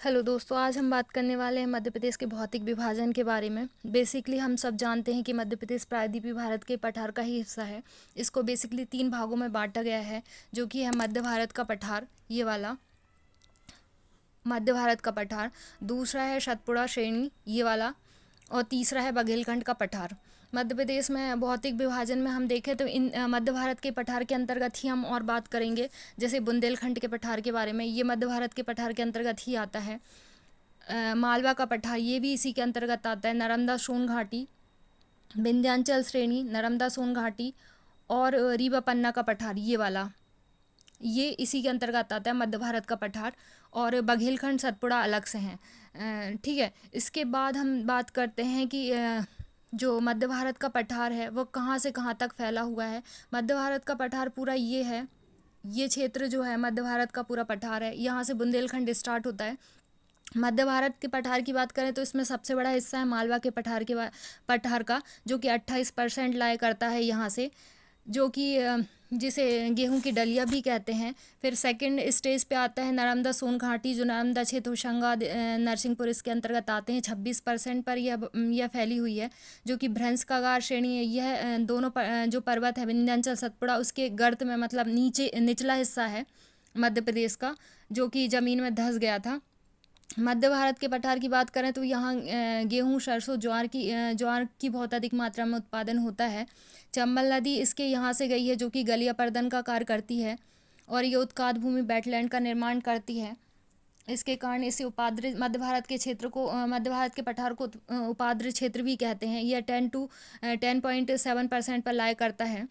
Hello दोस्तों, आज हम बात करने वाले हैं मध्य प्रदेश के भौतिक विभाजन के बारे में। बेसिकली हम सब जानते हैं कि मध्य प्रदेश प्रायद्वीपीय भारत के पठार का ही हिस्सा है। इसको बेसिकली 3 भागों में बांटा गया है, जो कि है मध्य भारत का पठार, ये वाला मध्य भारत का पठार। दूसरा है सतपुड़ा श्रेणी, ये वाला। और तीसरा है बघेलखंड का पठार। मध्य प्रदेश में भौतिक विभाजन में हम देखें तो इन मध्य भारत के पठार के अंतर्गत ही हम और बात करेंगे। जैसे बुंदेलखंड के पठार के बारे में, ये मध्य भारत के पठार के अंतर्गत ही आता है। मालवा का पठार, ये भी इसी के अंतर्गत आता है। नर्मदा सोन घाटी, विंध्याचल श्रेणी, नर्मदा सोन घाटी और रीवा पन्ना का पठार, ये वाला, ये इसी के अंतर्गत आता है मध्य भारत का पठार। और बघेलखंड सतपुड़ा अलग से हैं। ठीक है, इसके बाद हम बात करते हैं कि जो मध्य भारत का पठार है वो कहाँ से कहाँ तक फैला हुआ है। मध्य भारत का पठार पूरा ये है, ये क्षेत्र जो है मध्य भारत का पूरा पठार है। यहाँ से बुंदेलखंड स्टार्ट होता है। मध्य भारत के पठार की बात करें तो इसमें सबसे बड़ा हिस्सा है मालवा के पठार का, जो कि 28% लाया करता है यहाँ से, जो कि जिसे गेहूं की डलिया भी कहते हैं। फिर सेकंड स्टेज पे आता है नर्मदा सोन घाटी, जो नर्मदा क्षेत्र होशंगाबाद नरसिंहपुर इसके अंतर्गत आते हैं। 26% पर यह फैली हुई है, जो कि भ्रंश कागार श्रेणी है। यह दोनों जो पर्वत है विंध्याचल सतपुड़ा, उसके गर्त में मतलब नीचे निचला हिस्सा है मध्य प्रदेश का, जो कि ज़मीन में धंस गया था। मध्य भारत के पठार की बात करें तो यहाँ गेहूँ, सरसों, ज्वार की बहुत अधिक मात्रा में उत्पादन होता है। चंबल नदी इसके यहाँ से गई है, जो कि गलिया पर्दन का कार्य करती है और ये उत्काद भूमि वेटलैंड का निर्माण करती है। इसके कारण इसे उपाद्री मध्य भारत के क्षेत्र को मध्य भारत के पठार को उपाद्री क्षेत्र भी कहते हैं। यह 10.7% पर लाया करता है।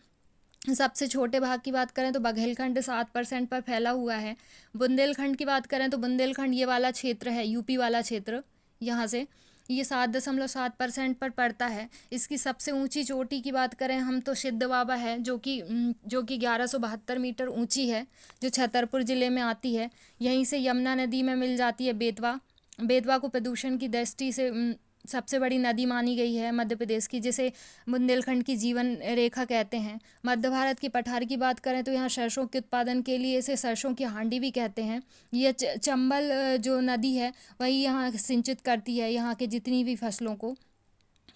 सबसे छोटे भाग की बात करें तो बघेलखंड 7% पर फैला हुआ है। बुंदेलखंड की बात करें तो बुंदेलखंड ये वाला क्षेत्र है, यूपी वाला क्षेत्र, यहाँ से ये 7.7% पर पड़ता है। इसकी सबसे ऊंची चोटी की बात करें हम तो सिद्ध बाबा है, जो कि 1172 मीटर ऊंची है, जो छतरपुर ज़िले में आती है। यहीं से यमुना नदी में मिल जाती है बेतवा। बेतवा को प्रदूषण की दृष्टि से सबसे बड़ी नदी मानी गई है मध्य प्रदेश की, जिसे बुंदेलखंड की जीवन रेखा कहते हैं। मध्य भारत की पठार की बात करें तो यहाँ सरसों के उत्पादन के लिए इसे सरसों की हांडी भी कहते हैं। यह चंबल जो नदी है वही यहाँ सिंचित करती है यहाँ के जितनी भी फसलों को।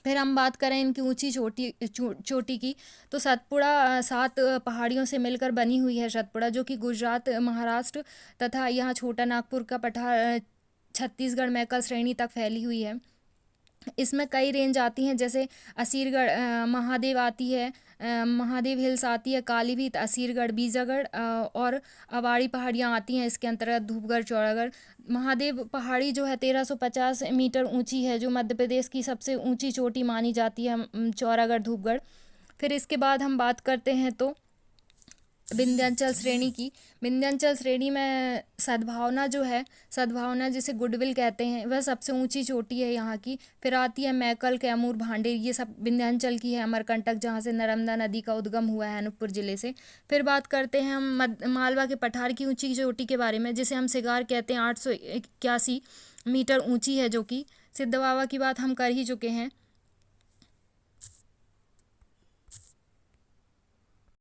फिर हम बात करें इनकी ऊंची चोटी की, तो सतपुड़ा 7 पहाड़ियों से मिलकर बनी हुई है सतपुड़ा, जो कि गुजरात, महाराष्ट्र तथा यहाँ छोटा नागपुर का पठार छत्तीसगढ़ मैकल श्रेणी तक फैली हुई है। इसमें कई रेंज आती हैं, जैसे असीरगढ़, महादेव आती है, महादेव हिल्स आती है, कालीभीत, असीरगढ़, बीजागढ़ और अवाड़ी पहाड़ियाँ आती हैं इसके अंतर्गत, धूपगढ़, चौरागढ़। महादेव पहाड़ी जो है 1350 मीटर ऊंची है, जो मध्य प्रदेश की सबसे ऊंची चोटी मानी जाती है, चौरागढ़, धूपगढ़। फिर इसके बाद हम बात करते हैं तो विंध्याचल श्रेणी की। विंध्याचल श्रेणी में सद्भावना जो है, सद्भावना जिसे गुडविल कहते हैं, वह सबसे ऊंची चोटी है यहाँ की। फिर आती है मैकल, कैमूर, भांडेर, ये सब विंध्याचल की है। अमरकंटक, जहाँ से नर्मदा नदी का उद्गम हुआ है अनूपपुर जिले से। फिर बात करते हैं हम मालवा के पठार की ऊंची चोटी के बारे में, जिसे हम सिगार कहते हैं। 881 मीटर ऊँची है, जो कि सिद्ध बाबा की बात हम कर ही चुके हैं।